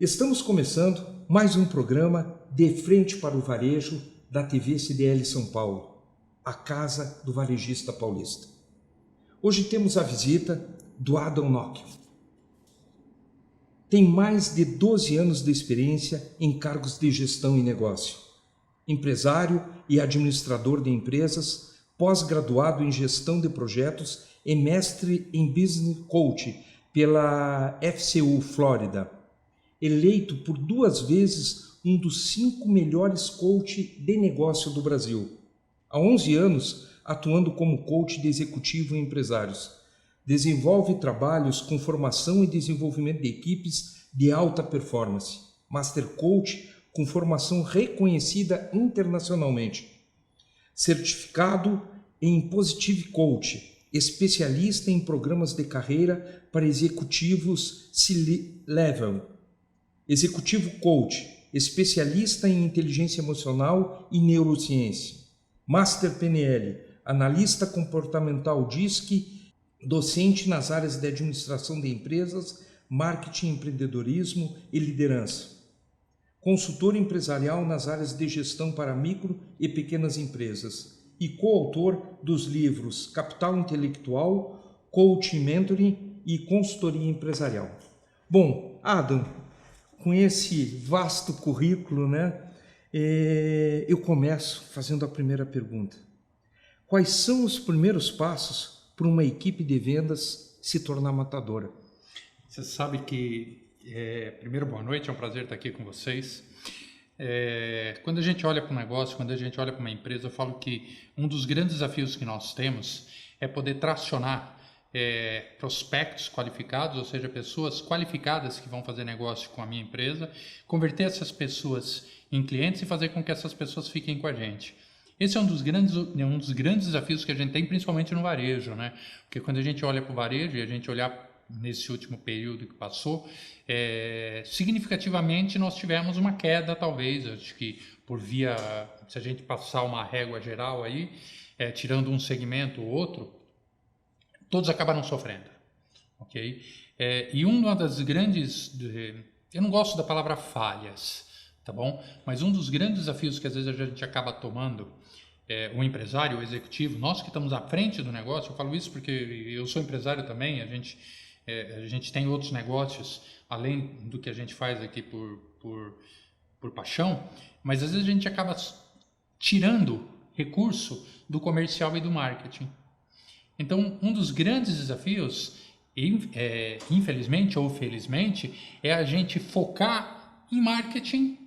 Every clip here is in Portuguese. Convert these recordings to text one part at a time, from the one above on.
Estamos começando mais um programa De Frente para o Varejo da TV CDL São Paulo, a casa do varejista paulista. Hoje temos a visita do Adam Nock. Tem mais de 12 anos de experiência em cargos de gestão e negócio. Empresário e administrador de empresas, pós-graduado em gestão de projetos e mestre em Business Coach pela FCU Flórida. Eleito por 2 vezes um dos 5 melhores coach de negócio do Brasil. Há 11 anos atuando como coach de executivo e empresários. Desenvolve trabalhos com formação e desenvolvimento de equipes de alta performance. Master Coach com formação reconhecida internacionalmente. Certificado em Positive Coach, especialista em programas de carreira para executivos C-Level. Executivo Coach, especialista em inteligência emocional e neurociência. Master PNL, analista comportamental DISC, docente nas áreas de administração de empresas, marketing, empreendedorismo e liderança. Consultor empresarial nas áreas de gestão para micro e pequenas empresas e coautor dos livros Capital Intelectual, Coaching Mentoring e Consultoria Empresarial. Bom, Adam, com esse vasto currículo, eu começo fazendo a primeira pergunta. Quais são os primeiros passos para uma equipe de vendas se tornar matadora? Você sabe que, primeiro, boa noite, é um prazer estar aqui com vocês. Quando a gente olha para um negócio, quando a gente olha para uma empresa, eu falo que um dos grandes desafios que nós temos é poder tracionar prospectos qualificados, ou seja, pessoas qualificadas que vão fazer negócio com a minha empresa, converter essas pessoas em clientes e fazer com que essas pessoas fiquem com a gente. Esse é um dos grandes desafios que a gente tem, principalmente no varejo, né? Porque quando a gente olha para o varejo e a gente olhar nesse último período que passou, significativamente nós tivemos uma queda, talvez, acho que se a gente passar uma régua geral aí, tirando um segmento ou outro, todos acabaram sofrendo, ok? E uma das grandes, eu não gosto da palavra falhas, tá bom? Mas um dos grandes desafios que às vezes a gente acaba tomando, o empresário, o executivo, nós que estamos à frente do negócio, eu falo isso porque eu sou empresário também, a gente tem outros negócios, além do que a gente faz aqui por paixão, mas às vezes a gente acaba tirando recurso do comercial e do marketing. Então, um dos grandes desafios, infelizmente ou felizmente, é a gente focar em marketing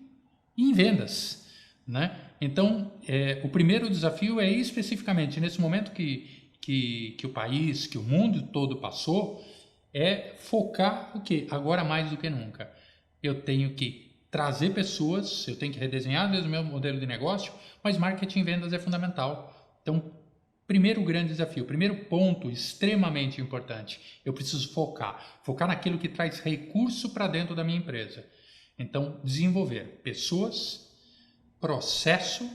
e em vendas, né? Então, o primeiro desafio é especificamente nesse momento que o país, que o mundo todo passou, é focar o quê? Agora mais do que nunca. Eu tenho que trazer pessoas, eu tenho que redesenhar às vezes o meu modelo de negócio, mas marketing e vendas é fundamental. Então, primeiro grande desafio, primeiro ponto extremamente importante, eu preciso focar naquilo que traz recurso para dentro da minha empresa. Então, desenvolver pessoas, processo,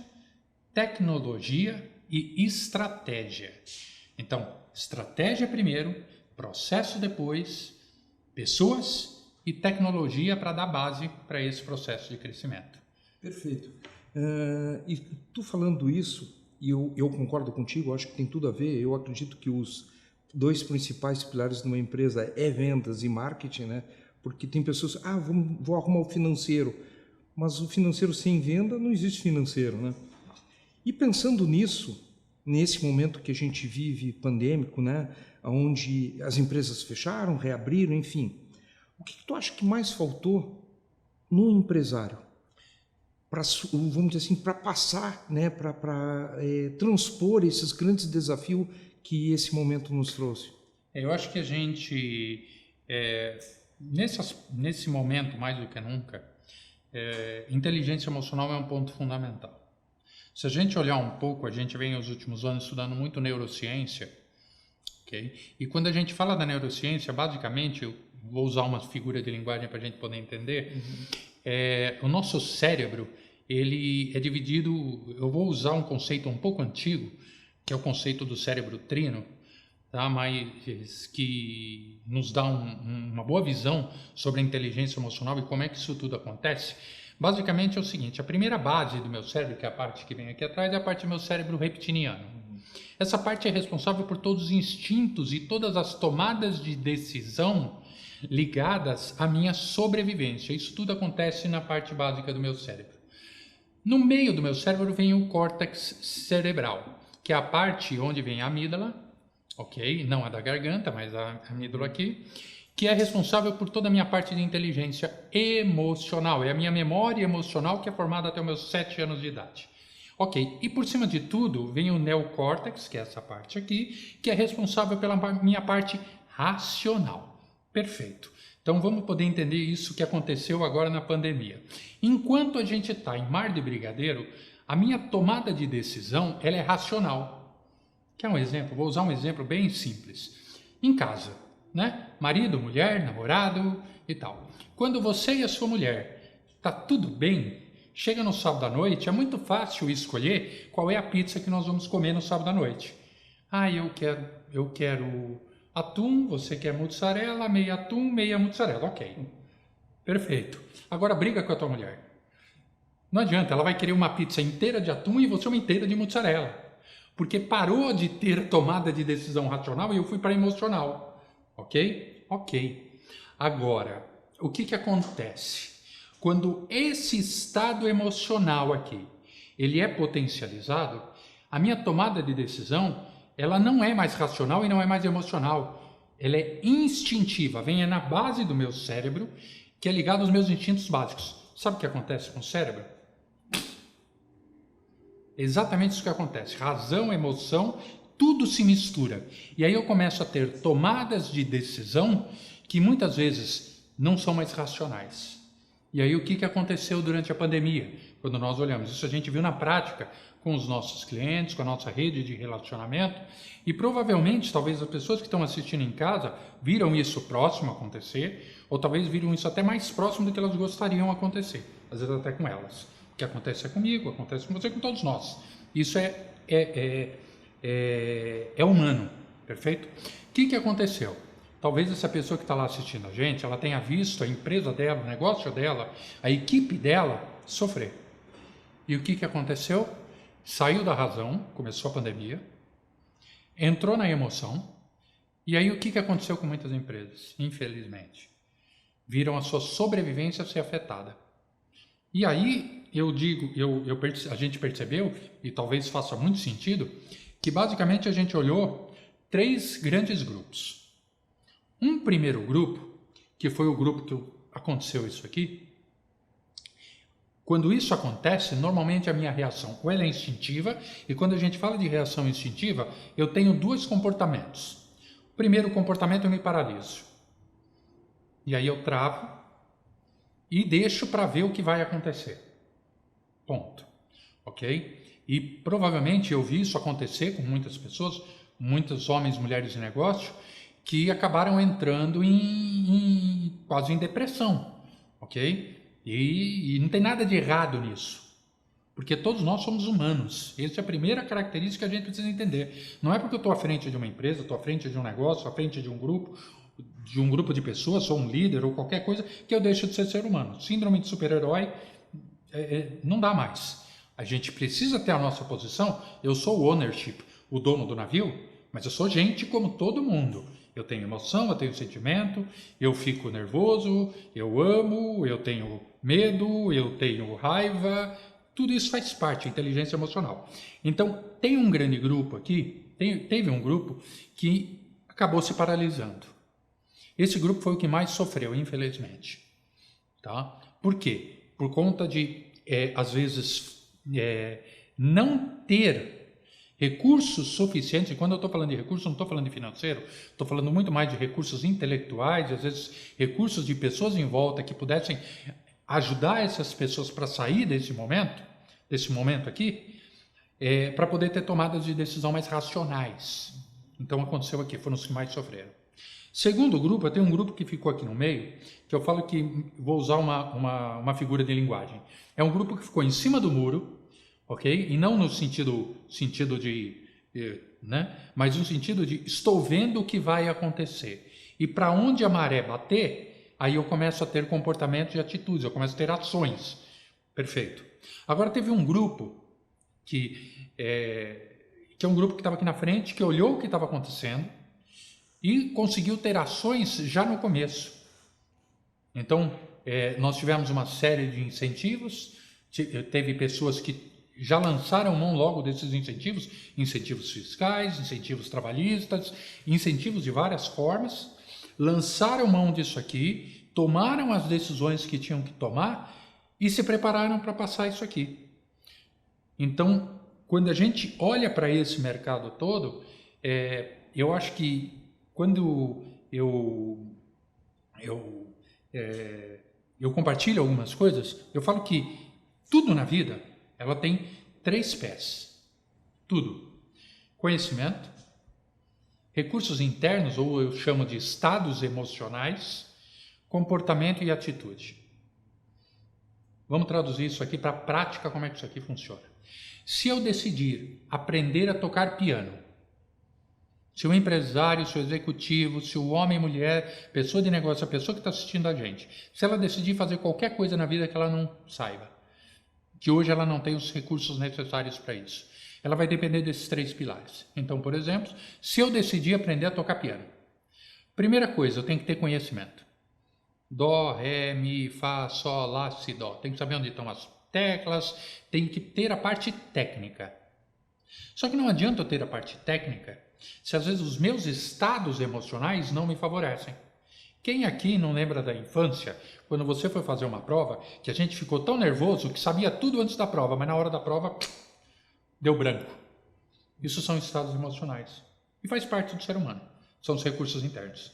tecnologia e estratégia. Então, estratégia primeiro, processo depois, pessoas e tecnologia para dar base para esse processo de crescimento. Perfeito. E tu falando isso, e eu concordo contigo, acho que tem tudo a ver. Eu acredito que os 2 principais pilares de uma empresa é vendas e marketing, né? Porque tem pessoas, vou arrumar o financeiro, mas o financeiro sem venda não existe financeiro, né? E pensando nisso, nesse momento que a gente vive pandêmico, né? Onde as empresas fecharam, reabriram, enfim, o que tu acha que mais faltou no empresário? Vamos dizer assim, para passar, né, para transpor esses grandes desafios que esse momento nos trouxe? Eu acho que a gente, nesse momento, mais do que nunca, inteligência emocional é um ponto fundamental. Se a gente olhar um pouco, a gente vem nos últimos anos estudando muito neurociência, okay? E quando a gente fala da neurociência, basicamente, eu vou usar uma figura de linguagem para a gente poder entender, o nosso cérebro, ele é dividido, eu vou usar um conceito um pouco antigo, que é o conceito do cérebro trino, tá? Mas que nos dá uma boa visão sobre a inteligência emocional e como é que isso tudo acontece. Basicamente é o seguinte, a primeira base do meu cérebro, que é a parte que vem aqui atrás, é a parte do meu cérebro reptiliano. Essa parte é responsável por todos os instintos e todas as tomadas de decisão ligadas à minha sobrevivência. Isso tudo acontece na parte básica do meu cérebro. No meio do meu cérebro vem o córtex cerebral, que é a parte onde vem a amígdala, ok? Não a da garganta, mas a amígdala aqui, que é responsável por toda a minha parte de inteligência emocional. É a minha memória emocional que é formada até os meus 7 anos de idade. Ok, e por cima de tudo vem o neocórtex, que é essa parte aqui, que é responsável pela minha parte racional. Perfeito. Então vamos poder entender isso que aconteceu agora na pandemia. Enquanto a gente está em Mar de Brigadeiro, a minha tomada de decisão ela é racional. Quer um exemplo? Vou usar um exemplo bem simples. Em casa, né? Marido, mulher, namorado e tal. Quando você e a sua mulher tá tudo bem, chega no sábado à noite, é muito fácil escolher qual é a pizza que nós vamos comer no sábado à noite. Ah, eu quero atum, você quer mussarela, meia atum, meia mussarela. Ok, perfeito. Agora briga com a tua mulher. Não adianta, ela vai querer uma pizza inteira de atum e você uma inteira de mussarela. Porque parou de ter tomada de decisão racional e eu fui para emocional. Ok? Ok. Agora, o que acontece? Quando esse estado emocional aqui, ele é potencializado, a minha tomada de decisão, ela não é mais racional e não é mais emocional. Ela é instintiva, vem na base do meu cérebro, que é ligado aos meus instintos básicos. Sabe o que acontece com o cérebro? Exatamente isso que acontece. Razão, emoção, tudo se mistura. E aí eu começo a ter tomadas de decisão que muitas vezes não são mais racionais. E aí o que aconteceu durante a pandemia? Quando nós olhamos, isso a gente viu na prática com os nossos clientes, com a nossa rede de relacionamento, e provavelmente, talvez as pessoas que estão assistindo em casa viram isso próximo acontecer, ou talvez viram isso até mais próximo do que elas gostariam acontecer, às vezes até com elas. O que acontece é comigo, acontece com você, com todos nós. Isso é humano, perfeito? O que aconteceu? Talvez essa pessoa que está lá assistindo a gente, ela tenha visto a empresa dela, o negócio dela, a equipe dela sofrer. E o que aconteceu? Saiu da razão, começou a pandemia, entrou na emoção, e aí o que aconteceu com muitas empresas? Infelizmente, viram a sua sobrevivência ser afetada. E aí, eu digo, a gente percebeu, e talvez faça muito sentido, que basicamente a gente olhou 3 grandes grupos. Um primeiro grupo, que foi o grupo que aconteceu isso aqui, quando isso acontece, normalmente a minha reação ou ela é instintiva, e quando a gente fala de reação instintiva, eu tenho 2 comportamentos. O primeiro comportamento, eu me paraliso. E aí eu travo e deixo para ver o que vai acontecer. Ponto. Ok? E provavelmente eu vi isso acontecer com muitas pessoas, muitos homens, mulheres de negócio, que acabaram entrando quase em depressão, ok? E não tem nada de errado nisso, porque todos nós somos humanos. Essa é a primeira característica que a gente precisa entender. Não é porque eu estou à frente de uma empresa, estou à frente de um negócio, à frente de um grupo de pessoas, sou um líder ou qualquer coisa, que eu deixo de ser humano. Síndrome de super-herói não dá mais. A gente precisa ter a nossa posição. Eu sou o ownership, o dono do navio, mas eu sou gente como todo mundo. Eu tenho emoção, eu tenho sentimento, eu fico nervoso, eu amo, eu tenho medo, eu tenho raiva, tudo isso faz parte da inteligência emocional. Então, tem um grande grupo aqui, teve um grupo que acabou se paralisando. Esse grupo foi o que mais sofreu, infelizmente. Tá? Por quê? Por conta de, às vezes, não ter recursos suficientes. E quando eu estou falando de recursos, não estou falando de financeiro, estou falando muito mais de recursos intelectuais, às vezes recursos de pessoas em volta que pudessem ajudar essas pessoas para sair desse momento aqui, para poder ter tomadas de decisão mais racionais. Então aconteceu aqui, foram os que mais sofreram. Segundo grupo, eu tenho um grupo que ficou aqui no meio, que eu falo que vou usar uma figura de linguagem. É um grupo que ficou em cima do muro, ok? E não no sentido né? Mas no sentido de estou vendo o que vai acontecer. E para onde a maré bater, aí eu começo a ter comportamentos e atitudes, eu começo a ter ações. Perfeito. Agora teve um grupo que é um grupo que estava aqui na frente, que olhou o que estava acontecendo e conseguiu ter ações já no começo. Então, nós tivemos uma série de incentivos, teve pessoas que já lançaram mão logo desses incentivos, incentivos fiscais, incentivos trabalhistas, incentivos de várias formas, lançaram mão disso aqui, tomaram as decisões que tinham que tomar e se prepararam para passar isso aqui. Então, quando a gente olha para esse mercado todo, eu acho que quando eu compartilho algumas coisas, eu falo que tudo na vida, ela tem 3 pés. Tudo. Conhecimento, recursos internos, ou eu chamo de estados emocionais, comportamento e atitude. Vamos traduzir isso aqui para a prática, como é que isso aqui funciona. Se eu decidir aprender a tocar piano, se o empresário, se o executivo, se o homem, mulher, pessoa de negócio, a pessoa que está assistindo a gente, se ela decidir fazer qualquer coisa na vida que ela não saiba, que hoje ela não tem os recursos necessários para isso, ela vai depender desses 3 pilares. Então, por exemplo, se eu decidir aprender a tocar piano, primeira coisa, eu tenho que ter conhecimento. Dó, ré, mi, fá, sol, lá, si, dó. Tem que saber onde estão as teclas, tem que ter a parte técnica. Só que não adianta eu ter a parte técnica se às vezes os meus estados emocionais não me favorecem. Quem aqui não lembra da infância, quando você foi fazer uma prova, que a gente ficou tão nervoso que sabia tudo antes da prova, mas na hora da prova deu branco. Isso são estados emocionais. E faz parte do ser humano. São os recursos internos.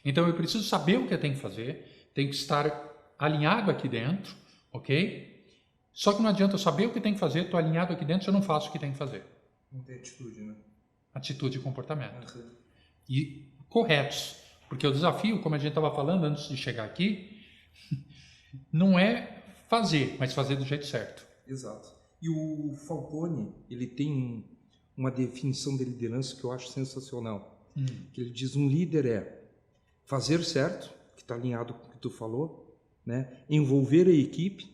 Então eu preciso saber o que eu tenho que fazer, tenho que estar alinhado aqui dentro, ok? Só que não adianta eu saber o que tem que fazer, estou alinhado aqui dentro se eu não faço o que tem que fazer. Não tem atitude, né? Atitude e comportamento. E corretos. Porque o desafio, como a gente estava falando antes de chegar aqui, não é fazer, mas fazer do jeito certo. Exato. E o Falcone, ele tem uma definição de liderança que eu acho sensacional. Que ele diz, um líder é fazer certo, que está alinhado com o que tu falou, né? Envolver a equipe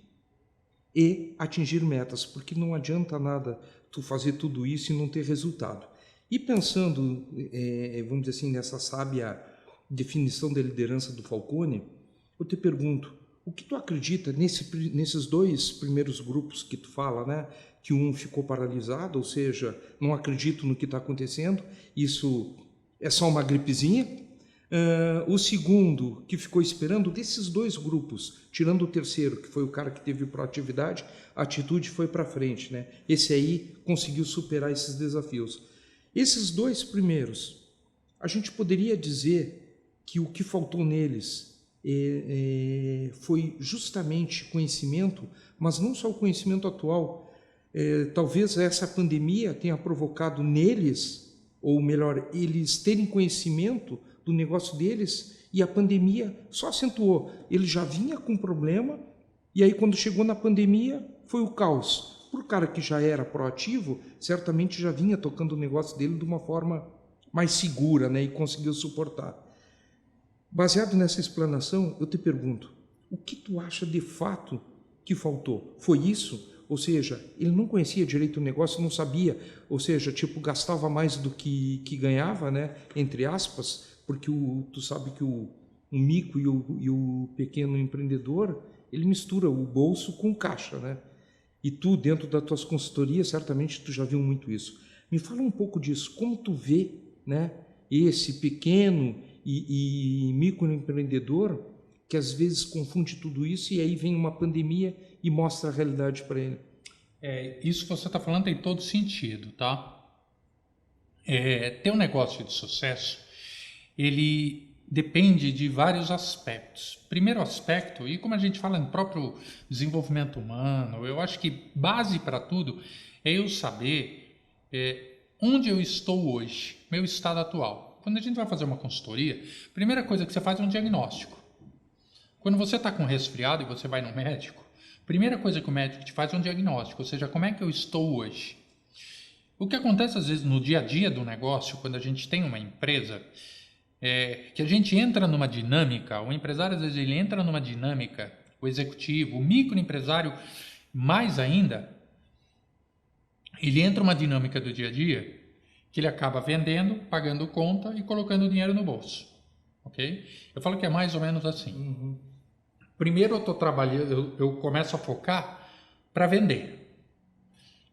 e atingir metas, porque não adianta nada tu fazer tudo isso e não ter resultado. E pensando, vamos dizer assim, nessa sábia definição da liderança do Falcone, eu te pergunto, o que tu acredita nesses 2 primeiros grupos que tu fala, né? Que um ficou paralisado, ou seja, não acredito no que está acontecendo, isso é só uma gripezinha. O segundo, que ficou esperando, desses 2 grupos, tirando o terceiro, que foi o cara que teve proatividade, a atitude foi para frente, né? Esse aí conseguiu superar esses desafios. Esses 2 primeiros, a gente poderia dizer que o que faltou neles foi justamente conhecimento, mas não só o conhecimento atual. Talvez essa pandemia tenha provocado neles, ou melhor, eles terem conhecimento do negócio deles, e a pandemia só acentuou. Ele já vinha com problema, e aí quando chegou na pandemia, foi o caos. Para o cara que já era proativo, certamente já vinha tocando o negócio dele de uma forma mais segura, né, e conseguiu suportar. Baseado nessa explanação, eu te pergunto, o que tu acha de fato que faltou? Foi isso? Ou seja, ele não conhecia direito o negócio, não sabia, ou seja, tipo, gastava mais do que ganhava, né, entre aspas, porque tu sabe que o mico e o pequeno empreendedor, ele mistura o bolso com o caixa, né? E tu, dentro das tuas consultorias, certamente tu já viu muito isso. Me fala um pouco disso, como tu vê, né, esse pequeno e microempreendedor que às vezes confunde tudo isso e aí vem uma pandemia e mostra a realidade para ele. Isso que você está falando tem todo sentido, tá? Ter um negócio de sucesso, ele depende de vários aspectos. Primeiro aspecto, e como a gente fala no próprio desenvolvimento humano, eu acho que base para tudo é eu saber onde eu estou hoje, meu estado atual. Quando a gente vai fazer uma consultoria, a primeira coisa que você faz é um diagnóstico. Quando você está com resfriado e você vai no médico, a primeira coisa que o médico te faz é um diagnóstico, ou seja, como é que eu estou hoje? O que acontece às vezes no dia a dia do negócio, quando a gente tem uma empresa, é que a gente entra numa dinâmica, o empresário às vezes ele entra numa dinâmica, o executivo, o microempresário mais ainda, ele entra numa dinâmica do dia a dia que ele acaba vendendo, pagando conta e colocando o dinheiro no bolso, ok? Eu falo que é mais ou menos assim. Primeiro eu estou trabalhando, eu começo a focar para vender.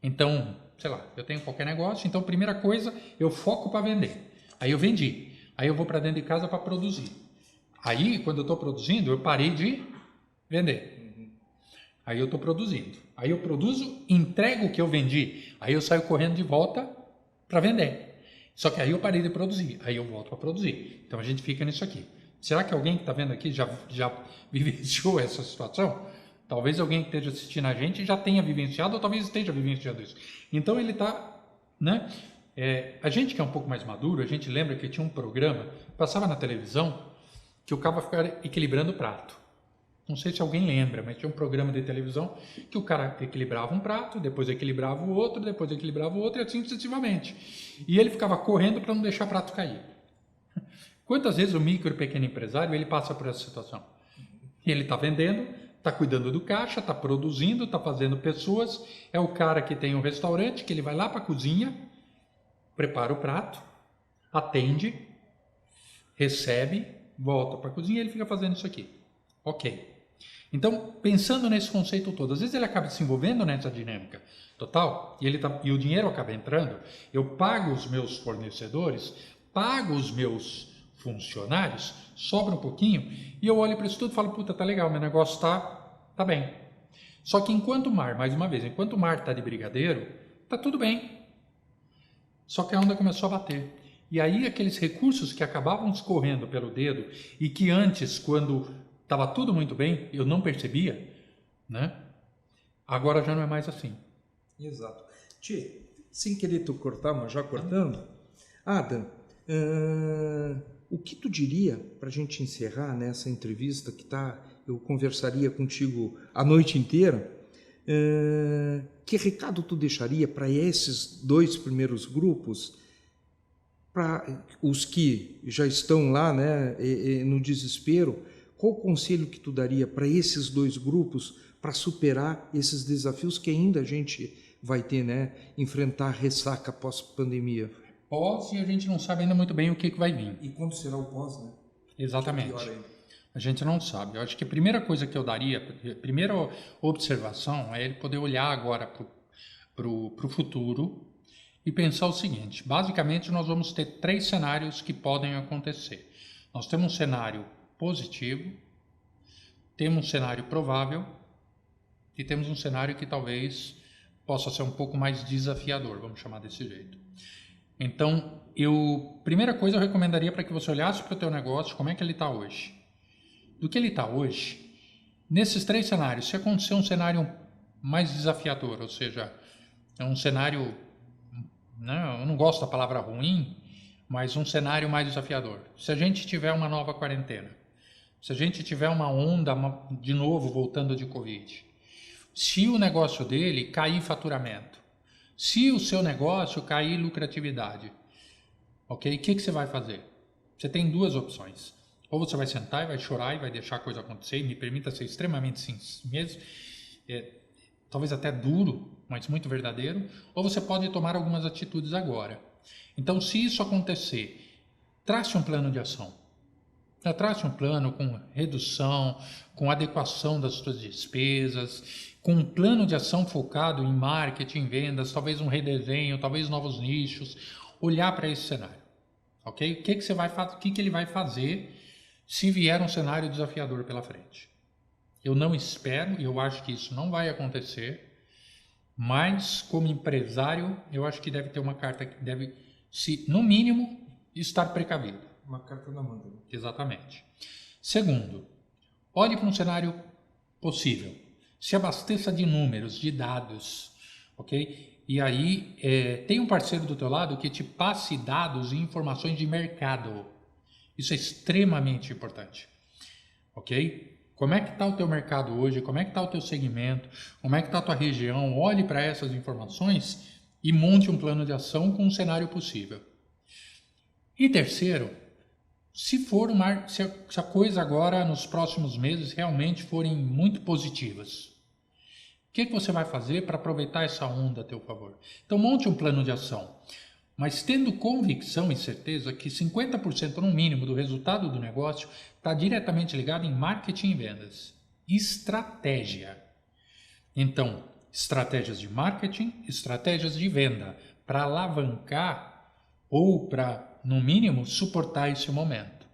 Então, sei lá, eu tenho qualquer negócio, então primeira coisa, eu foco para vender. Aí eu vendi, aí eu vou para dentro de casa para produzir. Aí, quando eu estou produzindo, eu parei de vender. Aí eu estou produzindo. Aí eu produzo, entrego o que eu vendi. Aí eu saio correndo de volta para vender. Só que aí eu parei de produzir. Aí eu volto para produzir. Então a gente fica nisso aqui. Será que alguém que está vendo aqui já vivenciou essa situação? Talvez alguém que esteja assistindo a gente já tenha vivenciado ou talvez esteja vivenciando isso. Então ele está, né? A gente que é um pouco mais maduro, a gente lembra que tinha um programa, passava na televisão, que o cara ficava equilibrando o prato. Não sei se alguém lembra, mas tinha um programa de televisão que o cara equilibrava um prato, depois equilibrava o outro, depois equilibrava o outro e assim sucessivamente. E ele ficava correndo para não deixar o prato cair. Quantas vezes o micro e pequeno empresário ele passa por essa situação? Ele está vendendo, está cuidando do caixa, está produzindo, está fazendo pessoas, é o cara que tem um restaurante que ele vai lá para a cozinha, prepara o prato, atende, recebe, volta para a cozinha e ele fica fazendo isso aqui. Ok. Então, pensando nesse conceito todo, às vezes ele acaba se envolvendo nessa dinâmica total e o dinheiro acaba entrando, eu pago os meus fornecedores, pago os meus funcionários, sobra um pouquinho e eu olho para isso tudo e falo, puta, tá legal, meu negócio tá bem. Só que enquanto o mar, mais uma vez, enquanto o mar tá de brigadeiro, tá tudo bem. Só que a onda começou a bater. E aí aqueles recursos que acabavam escorrendo pelo dedo e que antes, quando estava tudo muito bem, eu não percebia, né? Agora já não é mais assim. Exato. Tchê, sem querer tu cortar, mas já cortando, Adam, o que tu diria para a gente encerrar nessa entrevista eu conversaria contigo a noite inteira, que recado tu deixaria para esses dois primeiros grupos, para os que já estão lá, né, no desespero? Qual o conselho que tu daria para esses dois grupos para superar esses desafios que ainda a gente vai ter, né? Enfrentar a ressaca pós-pandemia. Pós e a gente não sabe ainda muito bem o que vai vir. E quando será o pós, né? Exatamente. A gente não sabe. Eu acho que a primeira coisa que eu daria, a primeira observação é ele poder olhar agora para o futuro e pensar o seguinte. Basicamente, nós vamos ter 3 cenários que podem acontecer. Nós temos um cenário positivo, temos um cenário provável e temos um cenário que talvez possa ser um pouco mais desafiador, vamos chamar desse jeito. Então, primeira coisa eu recomendaria para que você olhasse para o teu negócio, como é que ele está hoje. Do que ele está hoje, nesses 3 cenários, se acontecer um cenário mais desafiador, ou seja, é um cenário, eu não gosto da palavra ruim, mas um cenário mais desafiador. Se a gente tiver uma nova quarentena, se a gente tiver uma onda de novo voltando de Covid, se o negócio dele cair faturamento, se o seu negócio cair lucratividade, ok? O que você vai fazer? Você tem 2 opções. Ou você vai sentar e vai chorar e vai deixar a coisa acontecer, e me permita ser extremamente mesmo, talvez até duro, mas muito verdadeiro, ou você pode tomar algumas atitudes agora. Então, se isso acontecer, trace um plano de ação. Trace um plano com redução, com adequação das suas despesas, com um plano de ação focado em marketing, vendas, talvez um redesenho, talvez novos nichos, olhar para esse cenário, ok? O que você vai fazer? O que ele vai fazer se vier um cenário desafiador pela frente? Eu não espero e eu acho que isso não vai acontecer, mas como empresário, eu acho que deve ter uma carta que deve, no mínimo, estar precavido. Uma carta na manga. Exatamente. Segundo, olhe para um cenário possível. Se abasteça de números, de dados, ok? E aí, tem um parceiro do teu lado que te passe dados e informações de mercado. Isso é extremamente importante, ok? Como é que está o teu mercado hoje? Como é que está o teu segmento? Como é que está a tua região? Olhe para essas informações e monte um plano de ação com um cenário possível. E terceiro, se a coisa agora nos próximos meses realmente forem muito positivas, o que você vai fazer para aproveitar essa onda a teu favor? Então monte um plano de ação, mas tendo convicção e certeza que 50% no mínimo do resultado do negócio está diretamente ligado em marketing e vendas. Estratégia. Então, estratégias de marketing, estratégias de venda, para alavancar ou para, no mínimo, suportar esse momento.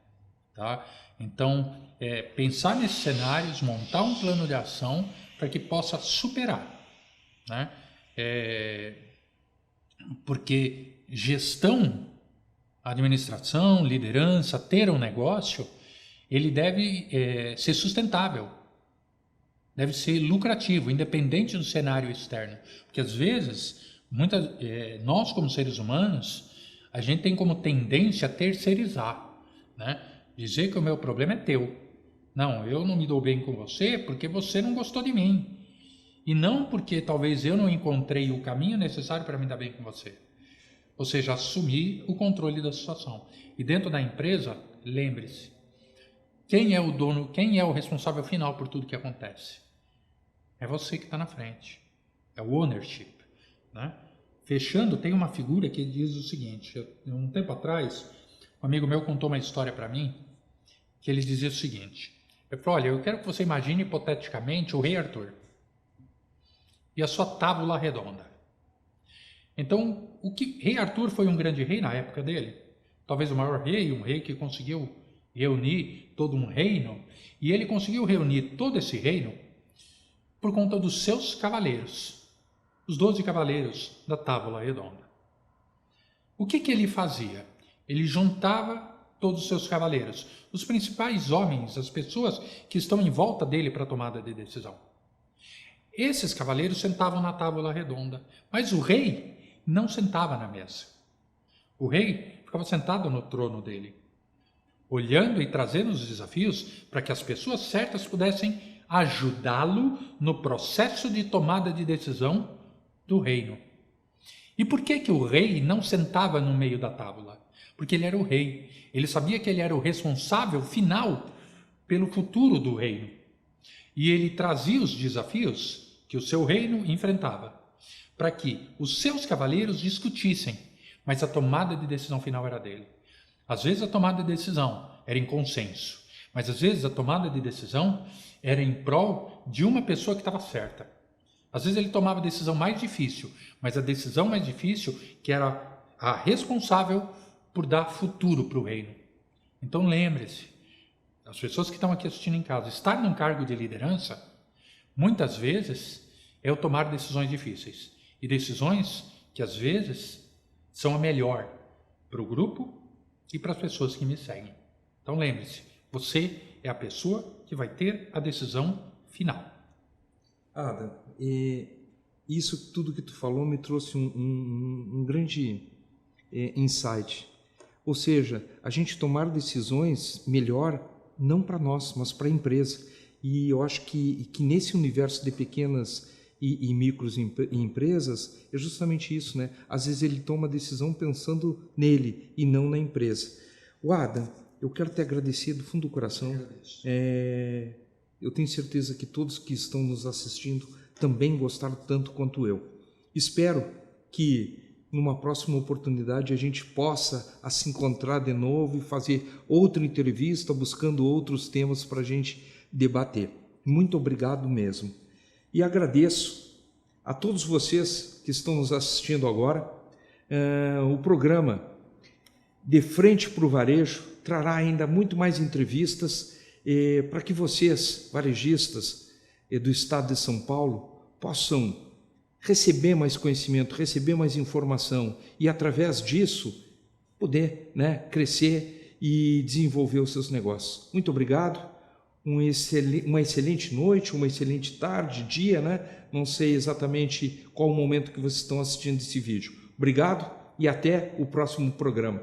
Tá? Então, pensar nesses cenários, montar um plano de ação para que possa superar. Né? Porque gestão, administração, liderança, ter um negócio, ele deve ser sustentável. Deve ser lucrativo, independente do cenário externo. Porque às vezes, nós como seres humanos, a gente tem como tendência a terceirizar, né? Dizer que o meu problema é teu. Não, eu não me dou bem com você porque você não gostou de mim. E não porque talvez eu não encontrei o caminho necessário para me dar bem com você. Ou seja, assumir o controle da situação. E dentro da empresa, lembre-se, quem é o dono, quem é o responsável final por tudo que acontece? É você que está na frente. É o ownership. Né? Fechando, tem uma figura que diz o seguinte. Um tempo atrás, um amigo meu contou uma história para mim, que ele dizia o seguinte. Ele falou, olha, eu quero que você imagine hipoteticamente o rei Arthur e a sua tábua redonda. Então, rei Arthur foi um grande rei na época dele. Talvez o maior rei, um rei que conseguiu reunir todo um reino. E ele conseguiu reunir todo esse reino por conta dos seus cavaleiros, os 12 cavaleiros da Tábua Redonda. O que ele fazia? Ele juntava todos os seus cavaleiros, os principais homens, as pessoas que estão em volta dele para a tomada de decisão. Esses cavaleiros sentavam na Tábua Redonda, mas o rei não sentava na mesa. O rei ficava sentado no trono dele, olhando e trazendo os desafios para que as pessoas certas pudessem ajudá-lo no processo de tomada de decisão do reino. E por que o rei não sentava no meio da tábua? Porque ele era o rei. Ele sabia que ele era o responsável final pelo futuro do reino. E ele trazia os desafios que o seu reino enfrentava, para que os seus cavaleiros discutissem, mas a tomada de decisão final era dele. Às vezes a tomada de decisão era em consenso, mas às vezes a tomada de decisão era em prol de uma pessoa que estava certa. Às vezes ele tomava a decisão mais difícil, mas a decisão mais difícil que era a responsável por dar futuro para o reino. Então lembre-se, as pessoas que estão aqui assistindo em casa, estar num cargo de liderança, muitas vezes é o tomar decisões difíceis. E decisões que às vezes são a melhor para o grupo e para as pessoas que me seguem. Então lembre-se, você é a pessoa que vai ter a decisão final. Adam, isso tudo que tu falou me trouxe um grande insight. Ou seja, a gente tomar decisões melhor, não para nós, mas para a empresa. E eu acho que nesse universo de pequenas e micros empresas, é justamente isso, né? Às vezes ele toma a decisão pensando nele e não na empresa. Adam, eu quero te agradecer do fundo do coração. Eu tenho certeza que todos que estão nos assistindo também gostaram tanto quanto eu. Espero que numa próxima oportunidade a gente possa se encontrar de novo e fazer outra entrevista buscando outros temas para a gente debater. Muito obrigado mesmo. E agradeço a todos vocês que estão nos assistindo agora. O programa De Frente para o Varejo trará ainda muito mais entrevistas para que vocês, varejistas do estado de São Paulo, possam receber mais conhecimento, receber mais informação e, através disso, poder crescer e desenvolver os seus negócios. Muito obrigado, uma excelente noite, uma excelente tarde, dia, Não sei exatamente qual o momento que vocês estão assistindo esse vídeo. Obrigado e até o próximo programa.